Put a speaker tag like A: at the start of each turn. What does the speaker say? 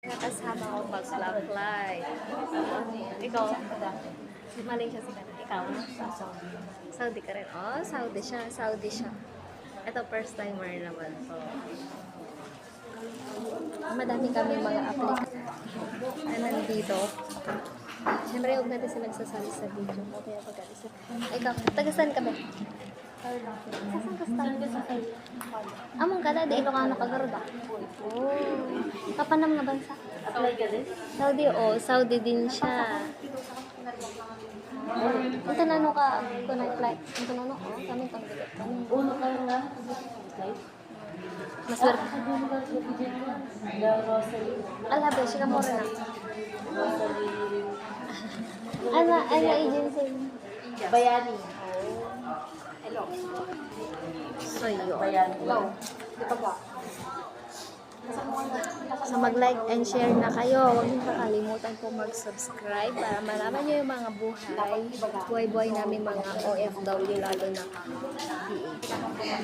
A: Kasama ko mag-vlog live. Ikaw, Malaysia si Kana. Ikaw? Saudi ka rin. Oh, Saudi siya. Saudi siya. Ito, first timer naman to. Madami kami mga application na nandito. Siyempre, huwag natin sila nagsasali sa video. Okay, pag-alisa. Ikaw, taga-saan ka ba? Saan ka sa Among ka na, di Ilocano ka garuda. Oh, kapanam nga bansa?
B: Apply ka din?
A: Saudi, oh, Saudi din siya. Kung tanano ka, kung na-flight, kung tanano, oh, kami kang bigat kami.
B: Uno ka nga.
A: Maswerte.
B: The Rosary.
A: Alabe, siya mo rin na.
B: Rosary.
A: Ano agency?
B: Bayani.
A: So, yun.
B: Bayani.
A: So, mag-like and share na kayo. Huwag niyo kakalimutan po mag-subscribe para malaman niyo yung mga buhay-buhay namin mga OFW, lalo na PH.